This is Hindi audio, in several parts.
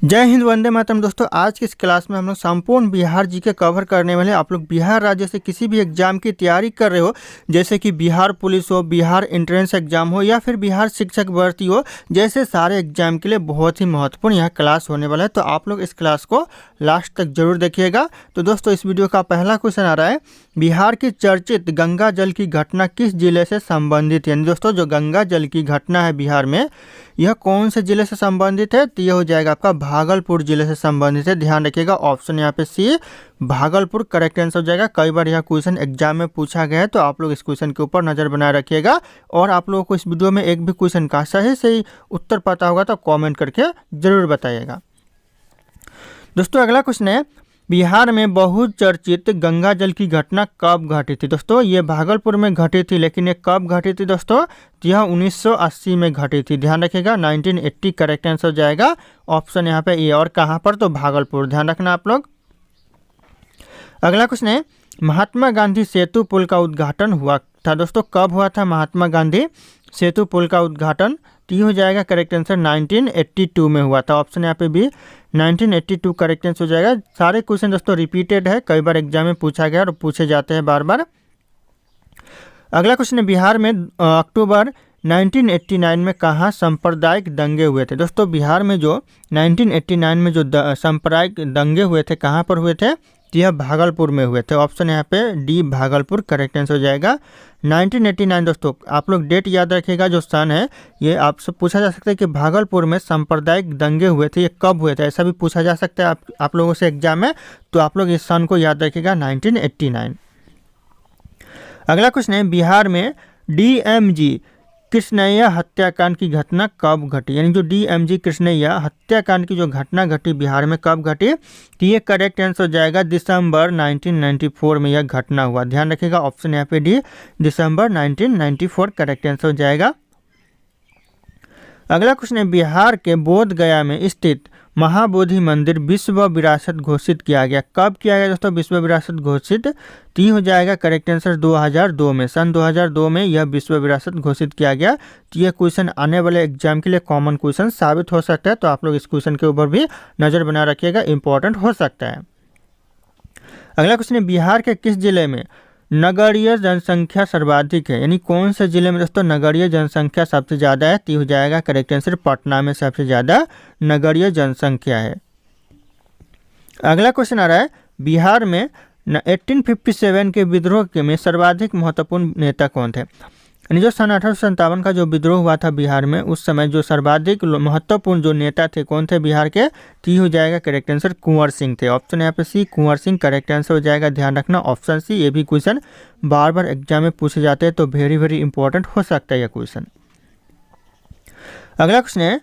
जय हिंद, वंदे मातरम। दोस्तों, आज की इस क्लास में हम लोग संपूर्ण बिहार जी के कवर करने वाले। आप लोग बिहार राज्य से किसी भी एग्जाम की तैयारी कर रहे हो, जैसे कि बिहार पुलिस हो, बिहार एंट्रेंस एग्जाम हो या फिर बिहार शिक्षक भर्ती हो, जैसे सारे एग्जाम के लिए बहुत ही महत्वपूर्ण यह क्लास होने वाला है। तो आप लोग इस क्लास को लास्ट तक जरूर देखिएगा। तो दोस्तों, इस वीडियो का पहला क्वेश्चन आ रहा है, बिहार की चर्चित गंगा जल की घटना किस जिले से संबंधित है। यानी दोस्तों, जो गंगा जल की घटना है बिहार में, यह कौन से जिले से संबंधित है? तो यह हो जाएगा आपका भागलपुर जिले से संबंधित है। ध्यान रखिएगा, ऑप्शन यहाँ पे सी भागलपुर करेक्ट आंसर हो जाएगा। कई बार यह क्वेश्चन एग्जाम में पूछा गया है, तो आप लोग इस क्वेश्चन के ऊपर नजर बनाए रखिएगा। और आप लोगों को इस वीडियो में एक भी क्वेश्चन का सही उत्तर पता होगा तो कॉमेंट करके जरूर बताइएगा। दोस्तों, अगला क्वेश्चन है, बिहार में बहुचर्चित गंगा जल की घटना कब घटी थी? दोस्तों, ये भागलपुर में घटी थी, लेकिन ये कब घटी थी दोस्तों? तो यह 1980 में घटी थी। ध्यान रखिएगा, 1980 करेक्ट आंसर हो जाएगा। ऑप्शन यहाँ पे ए। और कहाँ पर? तो भागलपुर। ध्यान रखना आप लोग। अगला क्वेश्चन है, महात्मा गांधी सेतु पुल का उद्घाटन हुआ था। दोस्तों, कब हुआ था महात्मा गांधी सेतु पुल का उद्घाटन? टी हो जाएगा करेक्ट आंसर, 1982 में हुआ था। ऑप्शन यहाँ पे भी 1982 करेक्ट आंसर हो जाएगा। सारे क्वेश्चन दोस्तों रिपीटेड है, कई बार एग्जाम में पूछा गया और पूछे जाते हैं बार बार। अगला क्वेश्चन है, बिहार में अक्टूबर 1989 में कहाँ सांप्रदायिक दंगे हुए थे? दोस्तों, बिहार में जो 1989 में जो सांप्रदायिक दंगे हुए थे, कहाँ पर हुए थे? यह भागलपुर में हुए थे। ऑप्शन यहाँ पे डी भागलपुर करेक्ट आंसर हो जाएगा। 1989 दोस्तों, आप लोग डेट याद रखिएगा, जो सन है ये आपसे पूछा जा सकता है कि भागलपुर में सांप्रदायिक दंगे हुए थे, ये कब हुए थे, ऐसा भी पूछा जा सकता है आप लोगों से एग्जाम में। तो आप लोग इस सन को याद रखिएगा, 1989। अगला क्वेश्चन है, बिहार में डीएमजी कृष्णैया हत्याकांड की घटना कब घटी? यानी जो डीएमजी कृष्णैया हत्याकांड की जो घटना घटी बिहार में, कब घटी? तो ये करेक्ट आंसर हो जाएगा, दिसंबर 1994 में यह घटना हुआ। ध्यान रखिएगा, ऑप्शन यहाँ पे डी दिसंबर 1994 करेक्ट आंसर हो जाएगा। अगला क्वेश्चन है, बिहार के बोध गया में स्थित महाबोधि मंदिर विश्व विरासत घोषित किया गया। कब किया गया दोस्तों विश्व विरासत घोषित? ती हो जाएगा करेक्ट आंसर 2002 में। सन 2002 में यह विश्व विरासत घोषित किया गया। तो यह क्वेश्चन आने वाले एग्जाम के लिए कॉमन क्वेश्चन साबित हो सकता है, तो आप लोग इस क्वेश्चन के ऊपर भी नजर बना रखिएगा, इंपॉर्टेंट हो सकता है। अगला क्वेश्चन है, बिहार के किस जिले में नगरीय जनसंख्या सर्वाधिक है? यानी कौन से जिले में दोस्तों नगरीय जनसंख्या सबसे ज़्यादा है? तो हो जाएगा करेक्ट आंसर, पटना में सबसे ज़्यादा नगरीय जनसंख्या है। अगला क्वेश्चन आ रहा है, बिहार में 1857 के विद्रोह में सर्वाधिक महत्वपूर्ण नेता कौन थे? यानी जो सन 1857 का जो विद्रोह हुआ था बिहार में, उस समय जो सर्वाधिक महत्वपूर्ण जो नेता थे कौन थे बिहार के? ती हो जाएगा करेक्ट आंसर, कुंवर सिंह थे। ऑप्शन यहाँ पे सी कुंवर सिंह करेक्ट आंसर हो जाएगा। ध्यान रखना, ऑप्शन सी। ये भी क्वेश्चन बार बार एग्जाम में पूछे जाते हैं, तो वेरी इंपॉर्टेंट हो सकता है यह क्वेश्चन। अगला क्वेश्चन है,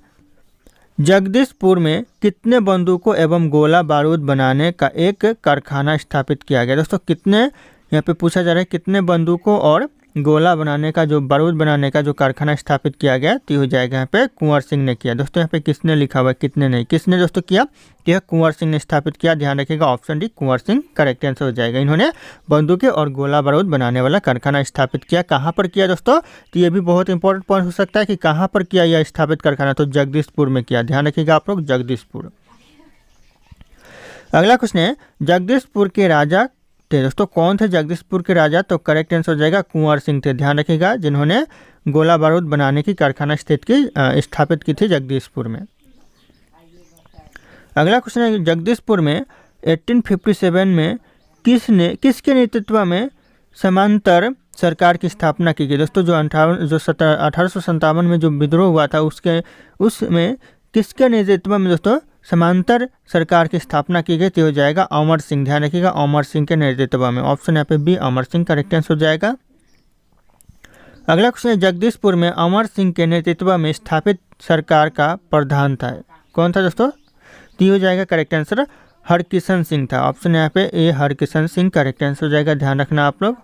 जगदीशपुर में कितने बंदूकों एवं गोला बारूद बनाने का एक कारखाना स्थापित किया गया? दोस्तों, कितने यहाँ पे पूछा जा रहा है, कितने बंदूकों और गोला बनाने का जो बारूद बनाने का जो कारखाना स्थापित किया गया? तो हो जाएगा यहाँ पे कुंवर सिंह ने किया। दोस्तों, यहाँ पे किसने लिखा हुआ है, कितने नहीं, किसने दोस्तों किया? यह कुंवर सिंह ने स्थापित किया। ध्यान रखिएगा, option D Kunwar Singh correct answer हो जाएगा। इन्होंने बंदूकें और गोला बारूद बनाने वाला कारखाना स्थापित किया। कहाँ पर किया दोस्तों? तो ये भी बहुत इंपॉर्टेंट पॉइंट हो सकता है कि कहाँ पर किया यह स्थापित कारखाना? तो जगदीशपुर में किया। ध्यान रखिएगा आप लोग, जगदीशपुर। अगला क्वेश्चन है, जगदीशपुर के राजा थे। दोस्तों, कौन थे जगदीशपुर के राजा? तो करेक्ट आंसर हो जाएगा कुंवर सिंह थे। ध्यान रखिएगा, जिन्होंने गोला बारूद बनाने की कारखाना स्थापित की थी जगदीशपुर में। अगला क्वेश्चन है, जगदीशपुर में 1857 में किसके नेतृत्व में समांतर सरकार की स्थापना की गई? दोस्तों, जो 1857 में जो विद्रोह हुआ था उसमें किसके नेतृत्व में दोस्तों समांतर सरकार की स्थापना की गई? तो हो जाएगा अमर सिंह। ध्यान रखिएगा, अमर सिंह के नेतृत्व में। ऑप्शन यहाँ पे B Amar Singh correct answer हो जाएगा। अगला क्वेश्चन है, जगदीशपुर में अमर सिंह के नेतृत्व में स्थापित सरकार का प्रधान था, कौन था दोस्तों? तो हो जाएगा करेक्ट आंसर हरकिशन सिंह था। ऑप्शन यहाँ पे ए हरकिशन सिंह करेक्ट आंसर हो जाएगा। ध्यान रखना आप लोग।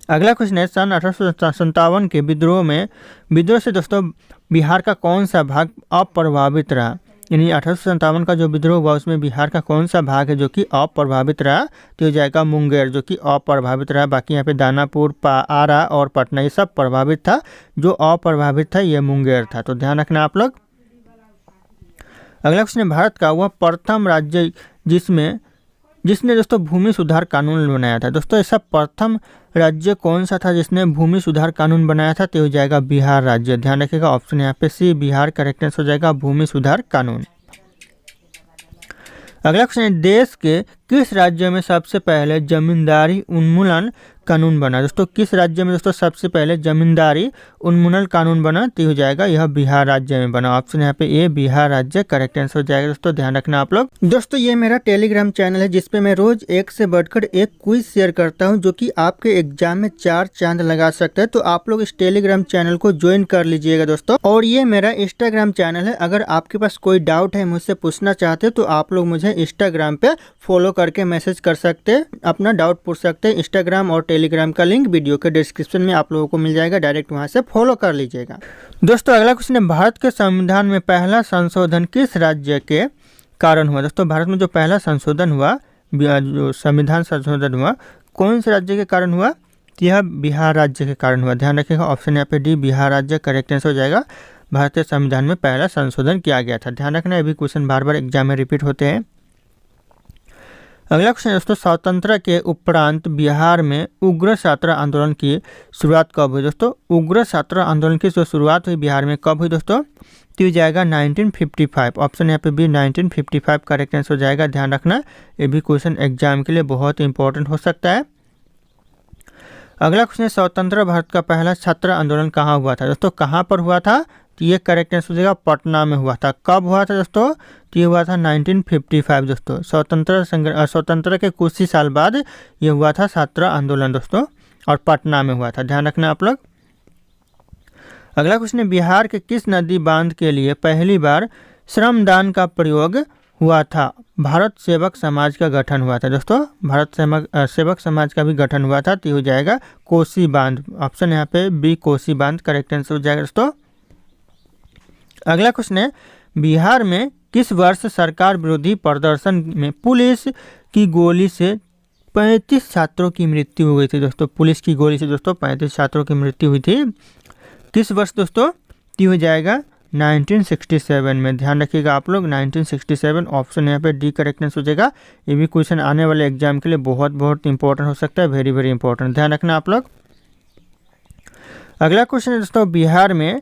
अगला क्वेश्चन है, सन 1857 के विद्रोह से दोस्तों बिहार का कौन सा भाग अप्रभावित रहा? यानी 1857 का जो विद्रोह हुआ उसमें बिहार का कौन सा भाग है जो कि अप्रभावित रहा? तो हो जाएगा मुंगेर, जो कि अप्रभावित रहा। बाकी यहाँ पे दानापुर, आरा और पटना ये सब प्रभावित था। जो अप्रभावित था ये मुंगेर था। तो ध्यान रखना आप लोग। अगला क्वेश्चन है, भारत का वह प्रथम राज्य जिसने दोस्तों भूमि सुधार कानून बनाया था। दोस्तों ऐसा प्रथम राज्य कौन सा था जिसने भूमि सुधार कानून बनाया था? तो हो जाएगा बिहार राज्य। ध्यान रखिएगा, ऑप्शन यहाँ पे सी बिहार करेक्ट आंसर हो जाएगा, भूमि सुधार कानून। अगला क्वेश्चन है, देश के किस राज्य में सबसे पहले जमींदारी उन्मूलन कानून बना? दोस्तों किस राज्य में दोस्तों सबसे पहले जमींदारी उन्मूलन कानून बना? तो हो जाएगा यह बिहार राज्य में बना। ऑप्शन यहाँ पे ए बिहार राज्य करेक्ट आंसर हो जाएगा। दोस्तों ध्यान रखना आप लोग। दोस्तों ये मेरा टेलीग्राम चैनल है जिसपे मैं रोज एक से बढ़कर एक क्विज शेयर करता हूँ जो कि आपके एग्जाम में 4 चांद लगा सकता है। तो आप लोग इस टेलीग्राम चैनल को ज्वाइन कर लीजिएगा दोस्तों। और ये मेरा इंस्टाग्राम चैनल है, अगर आपके पास कोई डाउट है मुझसे पूछना चाहते तो आप लोग मुझे इंस्टाग्राम पे फॉलो करके मैसेज कर सकते हैं, अपना डाउट पूछ सकते हैं। इंस्टाग्राम और टेलीग्राम का लिंक वीडियो के डिस्क्रिप्शन में आप लोगों को मिल जाएगा, डायरेक्ट वहां से फॉलो कर लीजिएगा। दोस्तों अगला क्वेश्चन है, भारत के संविधान में पहला संशोधन किस राज्य के कारण हुआ? दोस्तों भारत में जो पहला संशोधन हुआ, जो संविधान संशोधन हुआ, कौन से राज्य के कारण हुआ? यह बिहार राज्य के कारण हुआ। ध्यान रखिएगा, ऑप्शन यहाँ पे डी बिहार राज्य करेक्ट आंसर हो जाएगा। भारतीय संविधान में पहला संशोधन किया गया था। ध्यान रखना, ये भी क्वेश्चन बार बार एग्जाम में रिपीट होते हैं। अगला क्वेश्चन दोस्तों, स्वतंत्रता के उपरांत बिहार में उग्र छात्र आंदोलन की शुरुआत कब हुई? दोस्तों उग्र छात्र आंदोलन की जो शुरुआत हुई बिहार में कब हुई दोस्तों? तो हो जाएगा 1955। ऑप्शन यहाँ पे भी 1955 करेक्ट आंसर हो जाएगा। ध्यान रखना, ये भी क्वेश्चन एग्जाम के लिए बहुत इंपॉर्टेंट हो सकता है। अगला क्वेश्चन है, स्वतंत्र भारत का पहला छात्र आंदोलन कहाँ हुआ था? दोस्तों कहाँ पर हुआ था? तो ये करेक्ट आंसर हो जाएगा, पटना में हुआ था। कब हुआ था दोस्तों? तो ये हुआ था 1955 दोस्तों। स्वतंत्र के कुछ ही साल बाद ये हुआ था छात्र आंदोलन दोस्तों, और पटना में हुआ था। ध्यान रखना आप लोग। अगला क्वेश्चन है, बिहार के किस नदी बांध के लिए पहली बार श्रमदान का प्रयोग हुआ था? भारत सेवक समाज का गठन हुआ था दोस्तों, भारत सेवक समाज का भी गठन हुआ था। तो हो जाएगा कोसी बांध। ऑप्शन यहाँ पे बी कोसी बांध करेक्ट आंसर हो जाएगा दोस्तों। अगला क्वेश्चन है, बिहार में किस वर्ष सरकार विरोधी प्रदर्शन में पुलिस की गोली से 35 छात्रों की मृत्यु हो गई थी? दोस्तों पुलिस की गोली से दोस्तों 35 छात्रों की मृत्यु हुई थी। किस वर्ष दोस्तों? तो हो जाएगा 1967 में। ध्यान रखिएगा आप लोग, 1967। ऑप्शन यहाँ पे डी करेक्ट आंसर हो जाएगा। ये भी क्वेश्चन आने वाले एग्जाम के लिए बहुत बहुत इंपॉर्टेंट हो सकता है, वेरी वेरी इंपॉर्टेंट। ध्यान रखना आप लोग। अगला क्वेश्चन है दोस्तों, बिहार में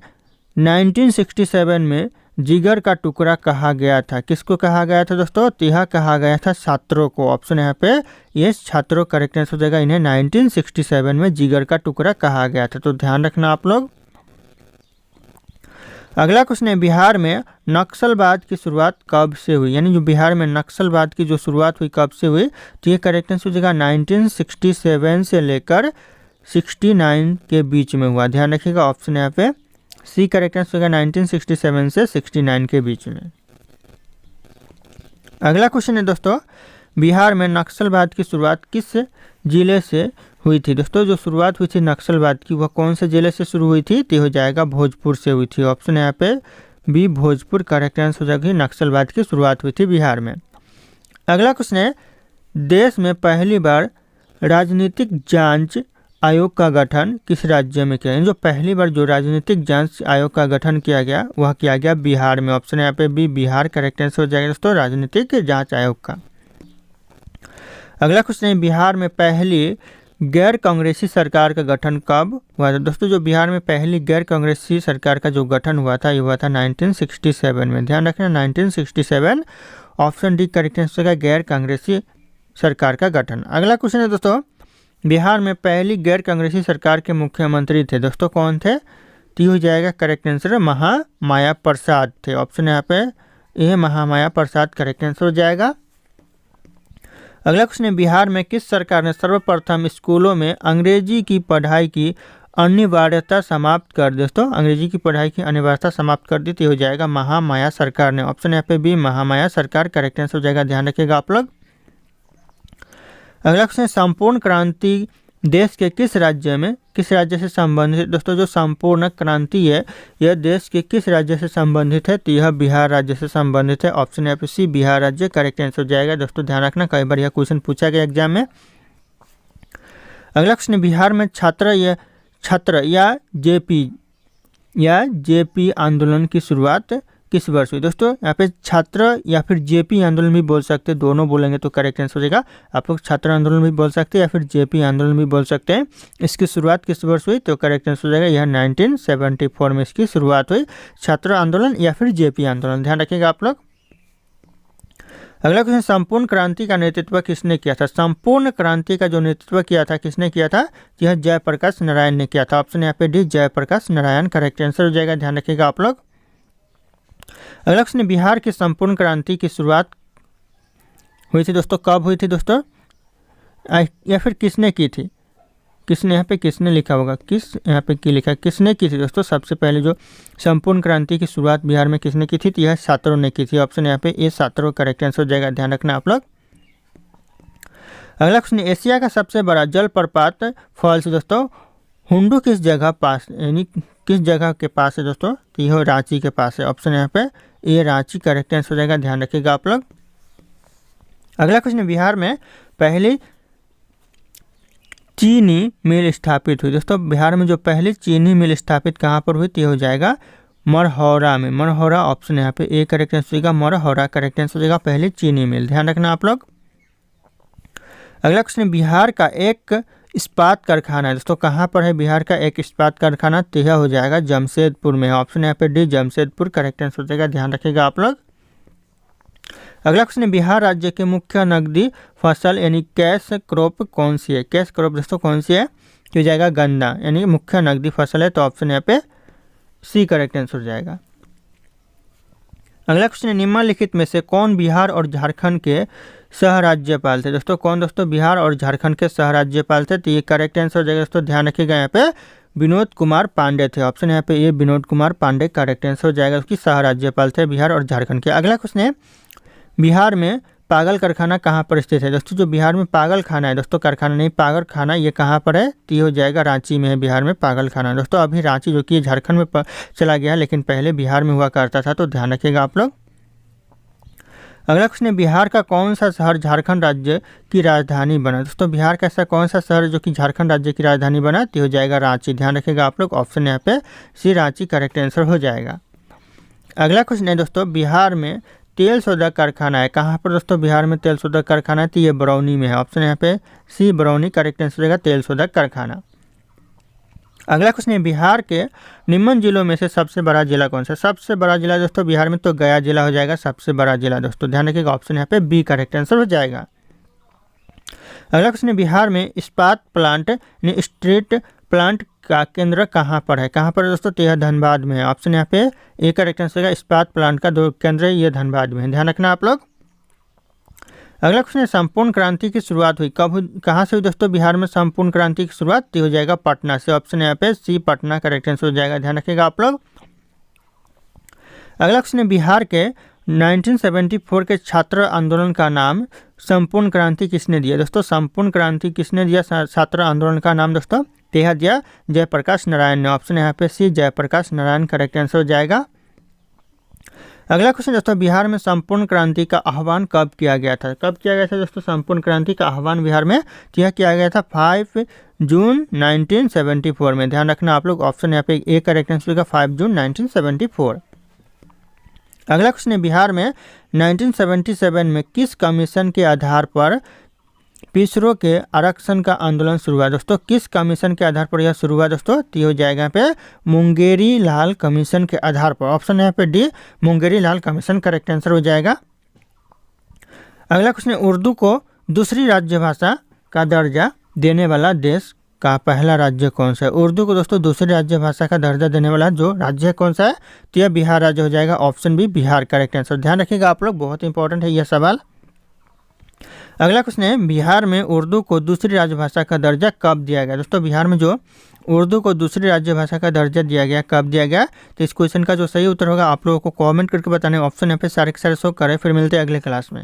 1967 में जिगर का टुकड़ा कहा गया था? किसको कहा गया था दोस्तों? तो यह कहा गया था छात्रों को। ऑप्शन यहाँ पे ये छात्रों करेक्ट आंसर हो जाएगा। इन्हें 1967 में जिगर का टुकड़ा कहा गया था। तो ध्यान रखना आप लोग। अगला क्वेश्चन है, बिहार में नक्सलवाद की शुरुआत कब से हुई? यानी जो बिहार में नक्सलवाद की जो शुरुआत हुई कब से हुई? तो ये करेक्ट आंसर हो जाएगा 1967 से लेकर 69 के बीच में हुआ। ध्यान रखिएगा, ऑप्शन यहाँ पे सी करेक्ट आंसर होगा, 1967 से 69 के बीच में। अगला क्वेश्चन है दोस्तों, बिहार में नक्सलवाद की शुरुआत किस जिले से हुई थी? दोस्तों जो शुरुआत हुई थी नक्सलवाद की वह कौन से जिले से शुरू हुई थी? तो हो जाएगा भोजपुर से हुई थी। ऑप्शन यहाँ पे बी भोजपुर करेक्ट आंसर हो जाएगी। नक्सलवाद की शुरुआत हुई थी बिहार में। अगला क्वेश्चन है, देश में पहली बार राजनीतिक जांच आयोग का गठन किस राज्य में किया? जो पहली बार जो राजनीतिक जांच आयोग का गठन किया गया वह किया गया बिहार में। ऑप्शन यहाँ पे बी बिहार करेक्ट आंसर हो जाएगा दोस्तों, राजनीतिक जांच आयोग का। अगला क्वेश्चन है, बिहार में पहली गैर कांग्रेसी सरकार का गठन कब हुआ था? दोस्तों जो बिहार में पहली गैर कांग्रेसी सरकार का जो गठन हुआ था ये हुआ था 1967 में। ध्यान रखना 1967। ऑप्शन डी करेक्ट आंसर होगा, गैर कांग्रेसी सरकार का गठन। अगला क्वेश्चन है दोस्तों, बिहार में पहली गैर कांग्रेसी सरकार के मुख्यमंत्री थे दोस्तों कौन थे? तो हो जाएगा करेक्ट आंसर महामाया प्रसाद थे। ऑप्शन यहाँ पे यह महामाया प्रसाद करेक्ट आंसर हो जाएगा। अगला क्वेश्चन है, बिहार में किस सरकार ने सर्वप्रथम स्कूलों में अंग्रेजी की पढ़ाई की अनिवार्यता समाप्त कर दी? दोस्तों अंग्रेजी की पढ़ाई की अनिवार्यता समाप्त कर दी। तो हो जाएगा महामाया सरकार ने। ऑप्शन यहाँ पे भी महामाया सरकार करेक्ट आंसर हो जाएगा। ध्यान रखिएगा आप लोग। अगला क्वेश्चन, संपूर्ण क्रांति देश के किस राज्य से संबंधित? दोस्तों जो संपूर्ण क्रांति है यह देश के किस राज्य से संबंधित है? तो यह बिहार राज्य से संबंधित है। ऑप्शन यहाँ पे सी बिहार राज्य करेक्ट आंसर हो जाएगा। दोस्तों ध्यान रखना, कई बार यह क्वेश्चन पूछा गया एग्जाम में। अगला क्वेश्चन, बिहार में छात्र या जेपी आंदोलन की शुरुआत किस वर्ष हुई। दोस्तों यहाँ पे छात्र या फिर जेपी आंदोलन भी बोल सकते हैं, दोनों बोलेंगे तो करेक्ट आंसर हो जाएगा। आप लोग छात्र आंदोलन भी बोल सकते हैं या फिर जेपी आंदोलन भी बोल सकते हैं। इसकी शुरुआत किस वर्ष हुई तो करेक्ट आंसर हो जाएगा यह 1974 में इसकी शुरुआत हुई, छात्र आंदोलन या फिर जेपी आंदोलन, ध्यान रखिएगा आप लोग। अगला क्वेश्चन, संपूर्ण क्रांति का नेतृत्व किसने किया था। संपूर्ण क्रांति का जो नेतृत्व किया था किसने किया था, यह जयप्रकाश नारायण ने किया था। ऑप्शन यहाँ पे D Jayaprakash Narayan correct answer हो जाएगा, ध्यान रखिएगा आप लोग। अगला क्वेश्चन, बिहार की संपूर्ण क्रांति की शुरुआत हुई थी दोस्तों, कब हुई थी दोस्तों, या फिर किसने की थी, किसने, यहाँ पे किसने लिखा होगा, किस यहाँ पे की लिखा है, किसने की थी दोस्तों। सबसे पहले जो संपूर्ण क्रांति की शुरुआत बिहार में किसने की थी, तो यह छात्रों ने की थी। ऑप्शन यहाँ पे ए छात्रों करेक्ट आंसर हो जाएगा, ध्यान रखना आप लोग। अगला क्वेश्चन, एशिया का सबसे बड़ा जलप्रपात फॉल्स दोस्तों हुंडू किस जगह पास, यानी किस जगह के पास है दोस्तों, तो यह रांची के पास है। ऑप्शन यहाँ पे ए रांची करेक्ट आंसर हो जाएगा, ध्यान रखिएगा आप लोग। अगला क्वेश्चन, बिहार में पहली चीनी मिल स्थापित हुई दोस्तों। बिहार में जो पहली चीनी मिल स्थापित कहाँ पर हुई तो हो जाएगा मरहौरा में, मरहौरा ऑप्शन यहाँ पे ए करेक्ट आंसर हो जाएगा, मरहौरा करेक्ट आंसर हो जाएगा, पहली चीनी मिल, ध्यान रखना आप लोग। अगला क्वेश्चन, बिहार का एक इस्पात कारखाना है दोस्तों, कहाँ पर है बिहार का एक इस्पात कारखाना, तो यह हो जाएगा जमशेदपुर में। ऑप्शन यहाँ पे डी जमशेदपुर करेक्ट आंसर हो जाएगा, ध्यान रखिएगा आप लोग। अगला क्वेश्चन, बिहार राज्य की मुख्य नकदी फसल यानी कैश क्रॉप कौन सी है। कैश क्रॉप दोस्तों कौन सी है, तो जाएगा गन्ना, यानी मुख्य नकदी फसल है, तो ऑप्शन यहाँ पे सी करेक्ट आंसर हो जाएगा। अगला क्वेश्चन, निम्नलिखित में से कौन बिहार और झारखंड के सह राज्यपाल थे दोस्तों। कौन दोस्तों बिहार और झारखंड के सह राज्यपाल थे, तो ये करेक्ट आंसर हो जाएगा दोस्तों, ध्यान रखिएगा यहाँ पे विनोद कुमार पांडे थे। ऑप्शन यहाँ पे ये विनोद कुमार पांडे करेक्ट आंसर हो जाएगा, उसकी सह राज्यपाल थे बिहार और झारखंड के। अगला क्वेश्चन है, बिहार में पागल कारखाना कहाँ पर स्थित है दोस्तों। जो बिहार में पागल खाना है दोस्तों, कारखाना नहीं पागल खाना, ये कहाँ पर है, तो ये हो जाएगा रांची में है, बिहार में पागल खाना दोस्तों। अभी रांची जो कि झारखंड में चला गया है, लेकिन पहले बिहार में हुआ करता था, तो ध्यान रखिएगा आप लोग। अगला क्वेश्चन है, बिहार का कौन सा शहर झारखंड राज्य की राजधानी बना दोस्तों। बिहार का ऐसा कौन सा शहर जो कि झारखंड राज्य की राजधानी बना, तो हो जाएगा रांची, ध्यान रखिएगा आप लोग। ऑप्शन यहाँ पे सी रांची करेक्ट आंसर हो जाएगा। अगला क्वेश्चन है दोस्तों, बिहार में तेल शोधक कारखाना है, कहाँ पर दोस्तों बिहार में तेल शोधक कारखाना है, तो ये बरौनी में है। ऑप्शन यहाँ पे सी बरौनी करेक्ट आंसर हो जाएगा, तेल शोधक कारखाना। अगला क्वेश्चन है, बिहार के निम्न जिलों में से सबसे बड़ा जिला कौन सा। सबसे बड़ा जिला दोस्तों बिहार में तो गया जिला हो जाएगा सबसे बड़ा जिला दोस्तों, ध्यान रखिएगा, ऑप्शन यहाँ पे बी करेक्ट आंसर हो जाएगा। अगला क्वेश्चन है, बिहार में इस्पात प्लांट यानी स्ट्रीट प्लांट का केंद्र कहाँ पर है। कहाँ पर है दोस्तों, तो यह धनबाद में है। ऑप्शन यहाँ पे ए करेक्ट आंसर है, इस्पात प्लांट का दो केंद्र ये धनबाद में है, ध्यान रखना आप लोग। अगला क्वेश्चन है, संपूर्ण क्रांति की शुरुआत हुई कब, कहाँ से हुई दोस्तों बिहार में संपूर्ण क्रांति की शुरुआत, तो हो जाएगा पटना से। ऑप्शन यहाँ पे सी पटना करेक्ट आंसर हो जाएगा, ध्यान रखिएगा आप लोग। अगला क्वेश्चन है, बिहार के 1974 के छात्र आंदोलन का नाम संपूर्ण क्रांति किसने दिया दोस्तों। संपूर्ण क्रांति किसने दिया छात्र आंदोलन का नाम दोस्तों, तेहा दिया जयप्रकाश नारायण ने। ऑप्शन यहाँ पे सी जयप्रकाश नारायण करेक्ट आंसर हो जाएगा। अगला क्वेश्चन दोस्तों, बिहार में संपूर्ण क्रांति का आह्वान कब किया गया था। कब किया गया था दोस्तों संपूर्ण क्रांति का आह्वान बिहार में, यह किया गया था 5 जून 1974 में, ध्यान रखना आप लोग। ऑप्शन यहाँ पे ए करेक्ट आंसर होगा 5 जून 1974। अगला क्वेश्चन है, बिहार में 1977 में किस कमीशन के आधार पर पिछड़ों के आरक्षण का आंदोलन शुरू हुआ दोस्तों। किस कमीशन के आधार पर यह शुरू हुआ दोस्तों, तो हो जाएगा यहाँ पे मुंगेरी लाल कमीशन के आधार पर। ऑप्शन यहाँ पे डी मुंगेरी लाल कमीशन करेक्ट आंसर हो जाएगा। अगला क्वेश्चन है, उर्दू को दूसरी राज्य भाषा का दर्जा देने वाला देश का पहला राज्य कौन सा है। उर्दू को दोस्तों दूसरी राज्य भाषा का दर्जा देने वाला जो राज्य कौन सा है, तो यह बिहार राज्य हो जाएगा। Option B Bihar correct answer, ध्यान रखिएगा आप लोग, बहुत इंपॉर्टेंट है यह सवाल। अगला क्वेश्चन है, बिहार में उर्दू को दूसरी राजभाषा का दर्जा कब दिया गया दोस्तों। बिहार में जो उर्दू को दूसरी राज्य भाषा का दर्जा दिया गया कब दिया गया, तो इस क्वेश्चन का जो सही उत्तर होगा आप लोगों को कमेंट करके बताने। ऑप्शन यहाँ पे सारे के सारे शो करें। फिर मिलते हैं अगले क्लास में।